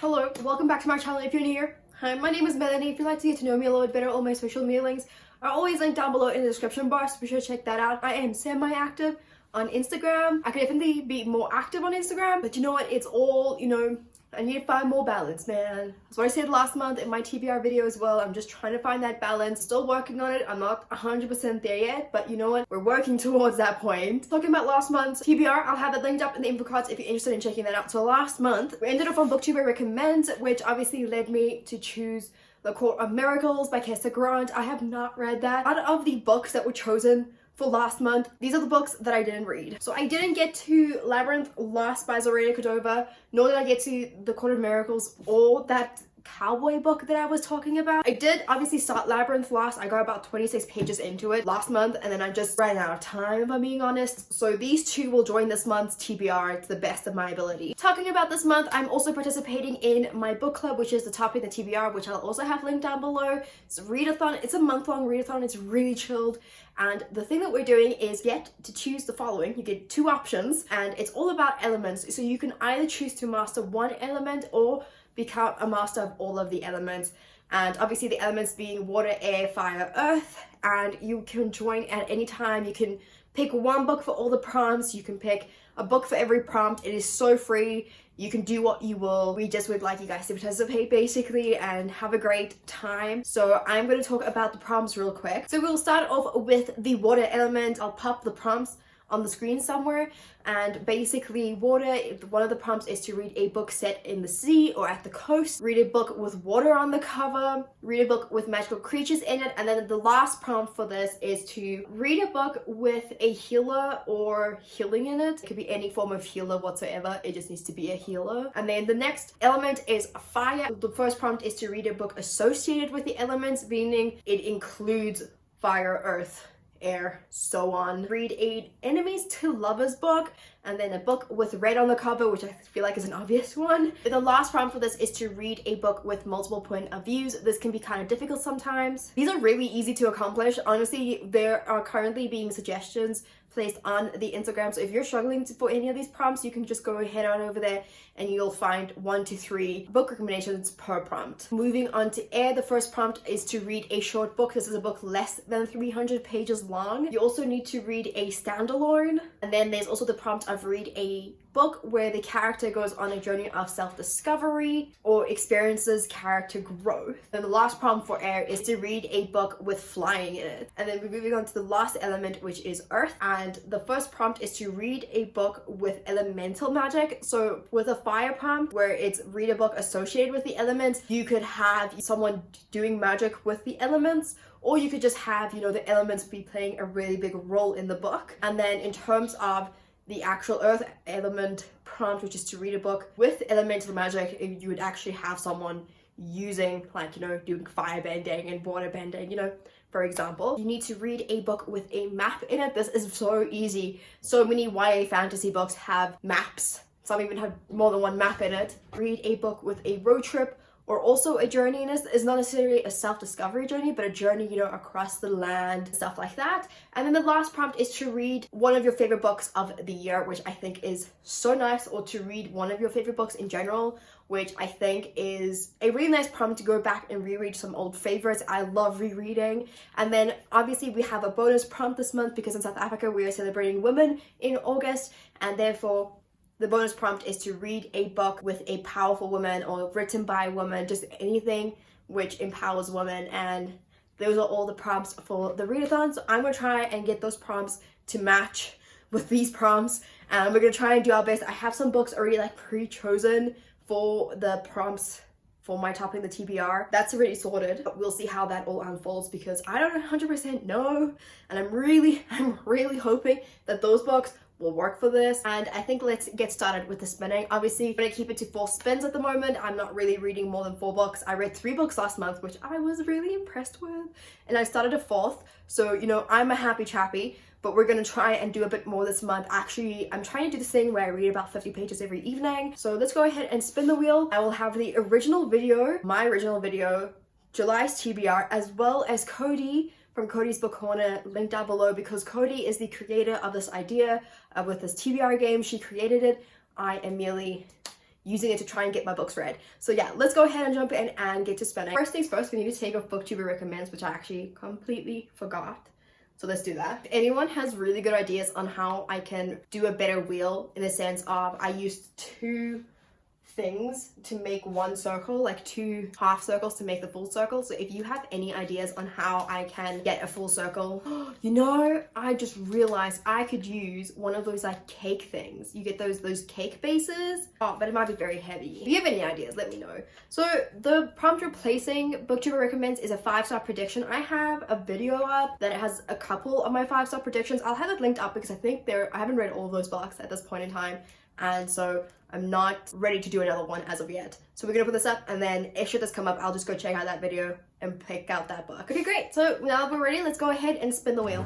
Hello, welcome back to my channel if you're new here. Hi, my name is Melleny. If you'd like to get to know me a little bit better, all my social media links are always linked down below in the description bar, so be sure to check that out. I am semi-active on Instagram. I could definitely be more active on Instagram, but you know what? It's all, I need to find more balance, man. That's what I said last month in my TBR video as well. I'm just trying to find that balance. Still working on it. I'm not 100% there yet, but you know what? We're working towards that point. Talking about last month's TBR, I'll have it linked up in the info cards if you're interested in checking that out. So last month, we ended up on BookTuber Recommends, which obviously led me to choose The Court of Miracles by Kester Grant. I have not read that. Out of the books that were chosen for last month, these are the books that I didn't read. So I didn't get to Labyrinth Lost by Zoraida Cordova, nor did I get to The Court of Miracles or that cowboy book that I was talking about. I did obviously start Labyrinth Lost. I got about 26 pages into it last month, and then I just ran out of time, if I'm being honest. So these two will join this month's TBR to the best of my ability. Talking about this month, I'm also participating in my book club, which is the topic of the TBR, which I'll also have linked down below. It's a readathon. It's a month-long readathon. It's really chilled. And the thing that we're doing is get to choose the following. You get two options, and it's all about elements. So you can either choose to master one element or become a master of all of the elements, and obviously the elements being water, air, fire, earth. And you can join at any time. You can pick one book for all the prompts. You can pick a book for every prompt. It is so free. You can do what you will. We just would like you guys to participate basically and have a great time. So I'm going to talk about the prompts real quick. So we'll start off with the water element. I'll pop the prompts on the screen somewhere, and basically water, one of the prompts is to read a book set in the sea or at the coast, read a book with water on the cover, read a book with magical creatures in it, and then the last prompt for this is to read a book with a healer or healing in it. It could be any form of healer whatsoever, it just needs to be a healer. And then the next element is fire. The first prompt is to read a book associated with the elements, meaning it includes fire, earth, air, so on. Read a enemies to lovers book, and then a book with red on the cover, which I feel like is an obvious one. The last prompt for this is to read a book with multiple point of views. This can be kind of difficult sometimes. These are really easy to accomplish. Honestly, there are currently being suggestions placed on the Instagram, so if you're struggling for any of these prompts, you can just go ahead on over there and you'll find 1 to 3 book recommendations per prompt. Moving on to air, the first prompt is to read a short book. This is a book less than 300 pages long. You also need to read a standalone, and then there's also the prompt of read a book where the character goes on a journey of self-discovery or experiences character growth. And the last prompt for air is to read a book with flying in it. And then we're moving on to the last element, which is earth. And the first prompt is to read a book with elemental magic. So with a fire prompt where it's read a book associated with the elements, you could have someone doing magic with the elements, or you could just have, the elements be playing a really big role in the book. And then in terms of the actual earth element prompt, which is to read a book with elemental magic, you would actually have someone using, doing fire bending and water bending, for example. You need to read a book with a map in it. This is so easy. So many YA fantasy books have maps. Some even have more than one map in it. Read a book with a road trip or also a journey in this. Is not necessarily a self-discovery journey, but a journey, across the land, stuff like that. And then the last prompt is to read one of your favorite books of the year, which I think is so nice, or to read one of your favorite books in general, which I think is a really nice prompt to go back and reread some old favorites. I love rereading. And then obviously we have a bonus prompt this month because in South Africa we are celebrating women in August, and therefore the bonus prompt is to read a book with a powerful woman or written by a woman, just anything which empowers women. And those are all the prompts for the readathon. So I'm going to try and get those prompts to match with these prompts, and we're going to try and do our best. I have some books already pre-chosen for the prompts for my topping the TBR. That's already sorted, but we'll see how that all unfolds because I don't 100% know, and I'm really hoping that those books will work for this. And I think let's get started with the spinning. Obviously I'm gonna keep it to 4 spins at the moment. I'm not really reading more than 4 books. I read 3 books last month, which I was really impressed with, and I started a 4th, so I'm a happy chappy. But we're gonna try and do a bit more this month. Actually, I'm trying to do this thing where I read about 50 pages every evening. So let's go ahead and spin the wheel. I will have the original video, my original video, July's TBR, as well as Cody from Cody's Book Corner, linked down below, because Cody is the creator of this idea with this TBR game. She created it. I am merely using it to try and get my books read. So yeah, let's go ahead and jump in and get to spinning. First things first, we need to take off BookTuber recommends, which I actually completely forgot. So let's do that. If anyone has really good ideas on how I can do a better wheel, in the sense of I used 2 things to make one circle, like 2 half circles to make the full circle. So if you have any ideas on how I can get a full circle, you know, I just realized I could use one of those like cake things. You get those cake bases, but it might be very heavy. If you have any ideas, let me know. So the prompt replacing BookTuber recommends is a 5-star prediction. I have a video up that has a couple of my 5-star predictions. I'll have it linked up because I think I haven't read all of those books at this point in time, and so I'm not ready to do another one as of yet. So we're gonna put this up, and then if shit does come up, I'll just go check out that video and pick out that book. Okay, great. So now we're ready, let's go ahead and spin the wheel.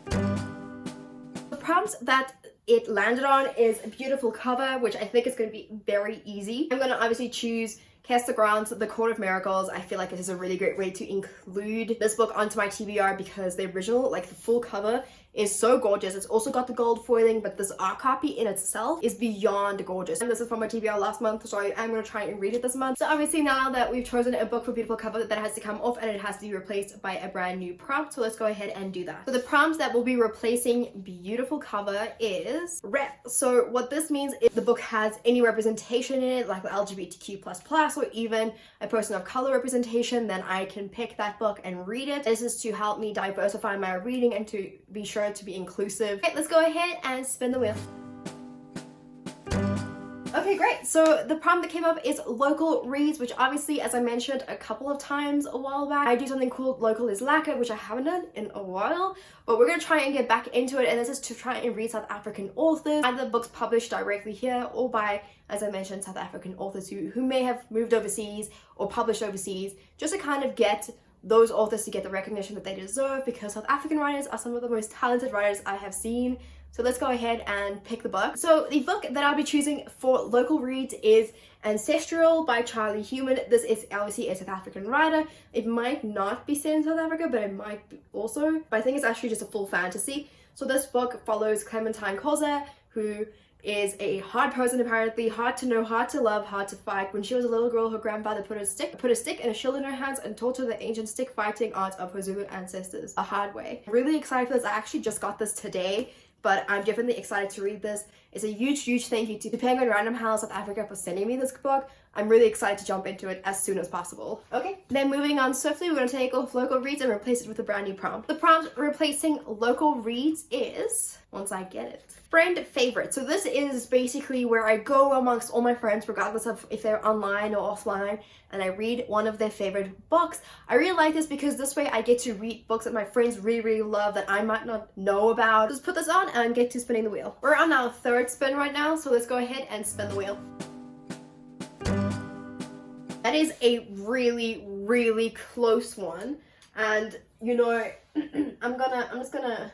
The prompt that it landed on is a beautiful cover, which I think is going to be very easy. I'm going to obviously choose Cast the Grounds, The Court of Miracles. I feel like this is a really great way to include this book onto my TBR because the original, like the full cover, is so gorgeous. It's also got the gold foiling, but this art copy in itself is beyond gorgeous. And this is from my TBR last month, so I'm going to try and read it this month. So obviously now that we've chosen a book for beautiful cover, that has to come off and it has to be replaced by a brand new prompt. So let's go ahead and do that. So the prompt that will be replacing beautiful cover is rep. So what this means is the book has any representation in it, like the LGBTQ++, or even a person of color representation, then I can pick that book and read it. This is to help me diversify my reading and to be sure to be inclusive. Okay, let's go ahead and spin the wheel. Okay, great. So the prompt that came up is local reads, which obviously, as I mentioned a couple of times a while back, I do something called Local is Lacquer, which I haven't done in a while, but we're going to try and get back into it, and this is to try and read South African authors, either books published directly here or by, as I mentioned, South African authors who may have moved overseas or published overseas, just to kind of get those authors to get the recognition that they deserve, because South African writers are some of the most talented writers I have seen. So let's go ahead and pick the book. So the book that I'll be choosing for local reads is Ancestral by Charlie Human. This is obviously a South African writer. It might not be set in South Africa, but it might be also. But I think it's actually just a full fantasy. So this book follows Clementine Koza, who is a hard person apparently, hard to know, hard to love, hard to fight. When she was a little girl, her grandfather put a stick and a shield in her hands and taught her the ancient stick fighting art of her Zulu ancestors a hard way. I'm really excited for this. I actually just got this today, but I'm definitely excited to read this. It's a huge thank you to Penguin Random House South Africa for sending me this book. I'm really excited to jump into it as soon as possible. Okay, then moving on swiftly, we're going to take off local reads and replace it with a brand new prompt. The prompt replacing local reads is, once I get it, friend favorite. So this is basically where I go amongst all my friends, regardless of if they're online or offline, and I read one of their favorite books. I really like this because this way I get to read books that my friends really love that I might not know about. Just put this on and get to spinning the wheel. We're on our 3rd spin right now, so let's go ahead and spin the wheel. That is a really close one, and you know, I'm just gonna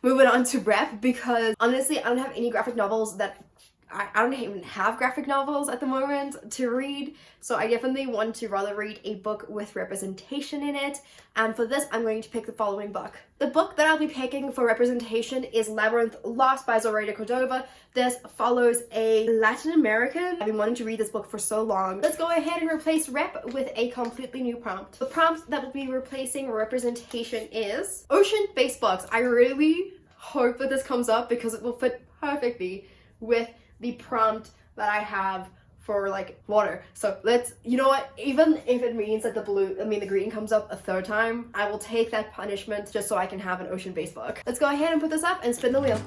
move it on to rep, because honestly I don't have any graphic novels that I don't even have graphic novels at the moment to read, so I definitely want to rather read a book with representation in it, and for this I'm going to pick the following book. The book that I'll be picking for representation is Labyrinth Lost by Zoraida Cordova. This follows a Latin American. I've been wanting to read this book for so long. Let's go ahead and replace rep with a completely new prompt. The prompt that will be replacing representation is ocean-based books. I really hope that this comes up because it will fit perfectly with the prompt that I have for like water. So let's, you know what, even if it means that the green comes up a 3rd time, I will take that punishment just so I can have an ocean-based book. Let's go ahead and put this up and spin the wheel.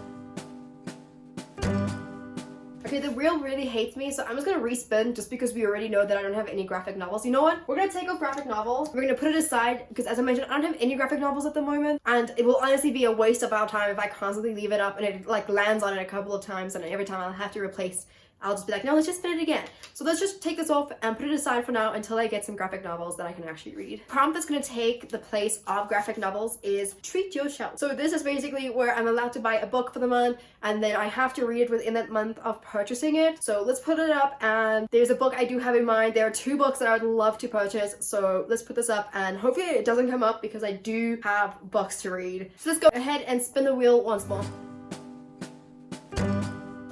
Okay, the wheel really hates me, so I'm just gonna respin just because we already know that I don't have any graphic novels. You know what? We're gonna take off graphic novels. We're gonna put it aside because, as I mentioned, I don't have any graphic novels at the moment, and it will honestly be a waste of our time if I constantly leave it up and it like lands on it a couple of times, and every time I'll have to replace. I'll just be like, no, let's just spin it again. So let's just take this off and put it aside for now until I get some graphic novels that I can actually read. Prompt that's gonna take the place of graphic novels is Treat Yourself. So this is basically where I'm allowed to buy a book for the month, and then I have to read it within that month of purchasing it. So let's put it up, and there's a book I do have in mind. There are 2 books that I would love to purchase, so let's put this up, and hopefully it doesn't come up because I do have books to read. So let's go ahead and spin the wheel once more.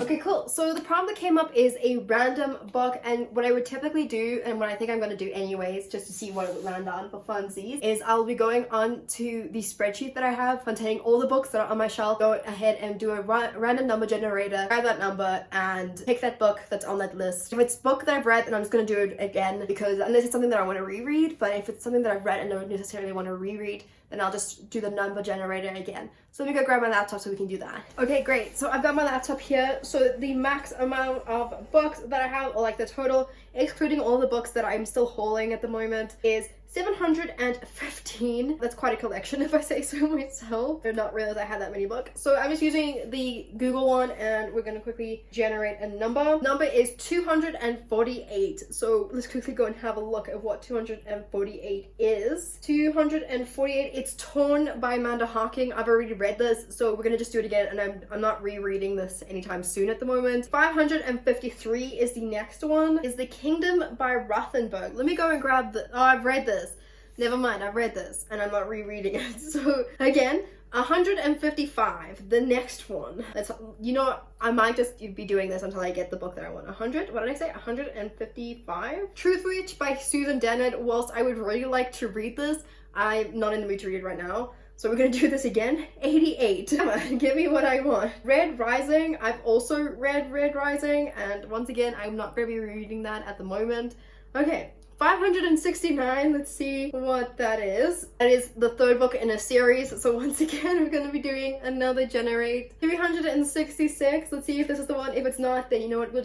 Okay, cool. So the prompt that came up is a random book, and what I would typically do, and what I think I'm going to do anyways, just to see what it would land on for funsies, is I'll be going on to the spreadsheet that I have containing all the books that are on my shelf, go ahead and do a random number generator, grab that number, and pick that book that's on that list. If it's a book that I've read, then I'm just going to do it again, because unless it's something that I want to reread, but if it's something that I've read and don't necessarily want to reread, then I'll just do the number generator again. So let me go grab my laptop so we can do that. Okay, great. So I've got my laptop here. So the max amount of books that I have, or like the total, excluding all the books that I'm still hauling at the moment, is 715. That's quite a collection if I say so myself. I did not realize I had that many books. So I'm just using the Google one, and we're gonna quickly generate a number. Number is 248. So let's quickly go and have a look at what 248 is. 248, it's Torn by Amanda Hawking. I've already read this, so we're gonna just do it again, and I'm not rereading this anytime soon at the moment. 553 is the next one, is The Kingdom by Rothenberg. Let me go and grab the, oh, I've read this. Never mind, I've read this and I'm not rereading it. So again, 155, the next one. That's, you know, I might just be doing this until I get the book that I want. 100, what did I say? 155? Truth Reach by Susan Dennett. Whilst I would really like to read this, I'm not in the mood to read it right now. So we're gonna do this again. 88. Come on, give me what I want. Red Rising. I've also read Red Rising, and once again, I'm not gonna be reading that at the moment. Okay. 569, let's see what that is. That is the third book in a series, so once again we're going to be doing another generate. 366, let's see if this is the one. If it's not, then you know what, we're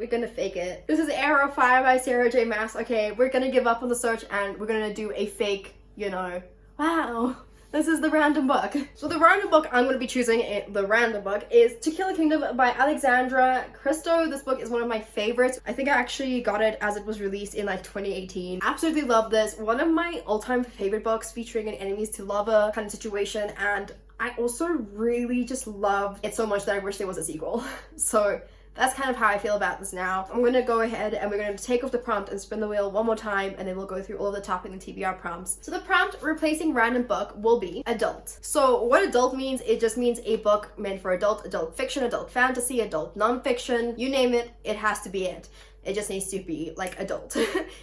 gonna fake it. This is Arrow Fire by Sarah J Maas. Okay, we're gonna give up on the search and we're gonna do a fake, you know. Wow. This is the random book. So the random book I'm going to be choosing, the random book, is To Kill a Kingdom by Alexandra Christo. This book is one of my favorites. I think I actually got it as it was released in like 2018. Absolutely love this. One of my all-time favorite books, featuring an enemies to lover kind of situation, and I also really just love it so much that I wish there was a sequel. So that's kind of how I feel about this now. I'm going to go ahead and we're going to take off the prompt and spin the wheel one more time, and then we'll go through all of the topping and TBR prompts. So the prompt replacing random book will be adult. So what adult means, it just means a book meant for adult fiction, adult fantasy, adult non-fiction, you name it, it has to be it. It just needs to be like adult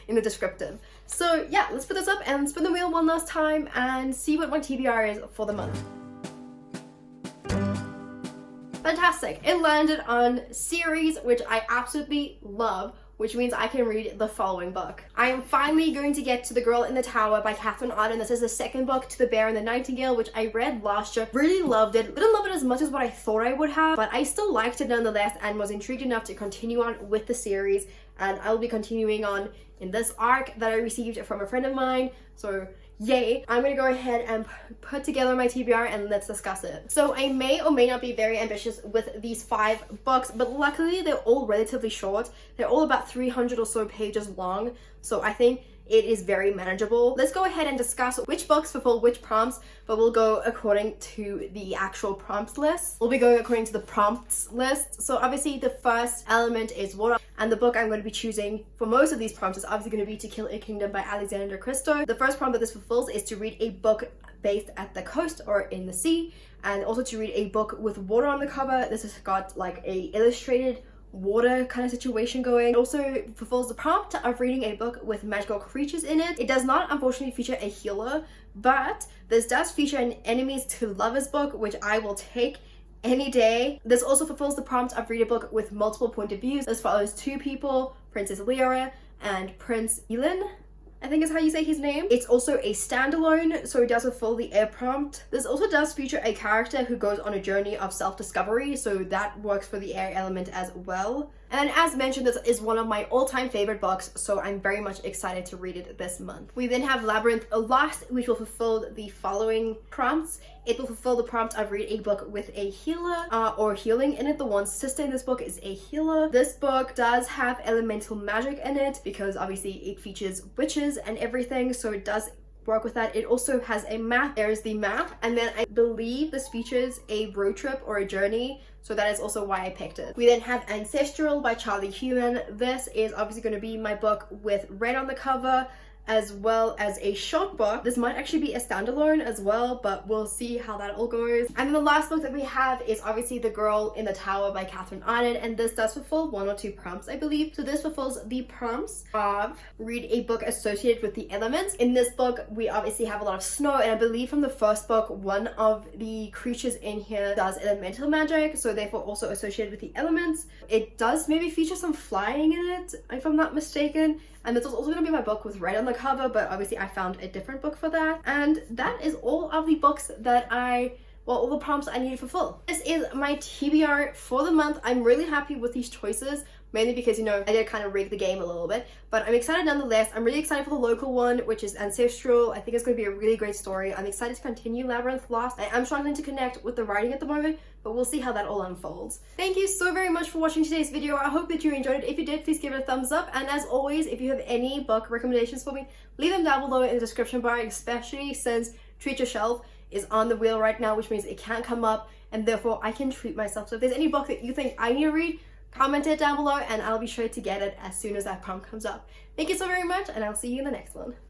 in the descriptive. So yeah, let's put this up and spin the wheel one last time and see what my TBR is for the month. Fantastic. It landed on series, which I absolutely love, which means I can read the following book. I am finally going to get to The Girl in the Tower by Catherine Arden. This is the second book to The Bear and the Nightingale, which I read last year. Really loved it. Didn't love it as much as what I thought I would have, but I still liked it nonetheless and was intrigued enough to continue on with the series. And I'll be continuing on in this arc that I received from a friend of mine. So yay. I'm gonna go ahead and put together my TBR and let's discuss it. So I may or may not be very ambitious with these 5 books, but luckily they're all relatively short. They're all about 300 or so pages long, so I think it is very manageable. Let's go ahead and discuss which books fulfill which prompts, but we'll go according to the actual prompts list. We'll be going according to the prompts list. So obviously the first element is water, and the book I'm going to be choosing for most of these prompts is obviously going to be To Kill a Kingdom by Alexandra Christo. The first prompt that this fulfills is to read a book based at the coast or in the sea, and also to read a book with water on the cover. This has got like a illustrated water kind of situation going. It also fulfills the prompt of reading a book with magical creatures in it. It does not unfortunately feature a healer, but this does feature an enemies to lovers book, which I will take any day. This also fulfills the prompt of read a book with multiple point of views. This follows 2 people, Princess Lyra and Prince Elin, I think is how you say his name. It's also a standalone, so it does fulfill the air prompt. This also does feature a character who goes on a journey of self-discovery, so that works for the air element as well. And as mentioned, this is one of my all-time favorite books, so I'm very much excited to read it this month. We then have Labyrinth Last, which will fulfill the following prompts. It will fulfill the prompt of read a book with a healer or healing in it. The one sister in this book is a healer. This book does have elemental magic in it because obviously it features witches and everything, so it does work with that. It also has a map. There's the map, and then I believe this features a road trip or a journey, so that is also why I picked it. We then have Ancestral by Charlie Human. This is obviously going to be my book with red on the cover, as well as a short book. This might actually be a standalone as well, but we'll see how that all goes. And then the last book that we have is obviously The Girl in the Tower by Catherine Arden, and this does fulfill 1 or 2 prompts, I believe. So this fulfills the prompts of read a book associated with the elements. In this book, we obviously have a lot of snow, and I believe from the first book, one of the creatures in here does elemental magic, so therefore also associated with the elements. It does maybe feature some flying in it, if I'm not mistaken. And this was also going to be my book with red on the cover, but obviously I found a different book for that. And that is all of the books that all the prompts I need to fulfill. This is my TBR for the month. I'm really happy with these choices, mainly because, you know, I did kind of rig the game a little bit, but I'm excited nonetheless. I'm really excited for the local one, which is Ancestral. I think it's going to be a really great story. I'm excited to continue Labyrinth Lost. I am struggling to connect with the writing at the moment, but we'll see how that all unfolds. Thank you so very much for watching today's video. I hope that you enjoyed it. If you did, please give it a thumbs up. And as always, if you have any book recommendations for me, leave them down below in the description bar, especially since Treat Your Shelf is on the wheel right now, which means it can't come up, and therefore I can treat myself. So if there's any book that you think I need to read, comment it down below and I'll be sure to get it as soon as that prompt comes up. Thank you so very much, and I'll see you in the next one.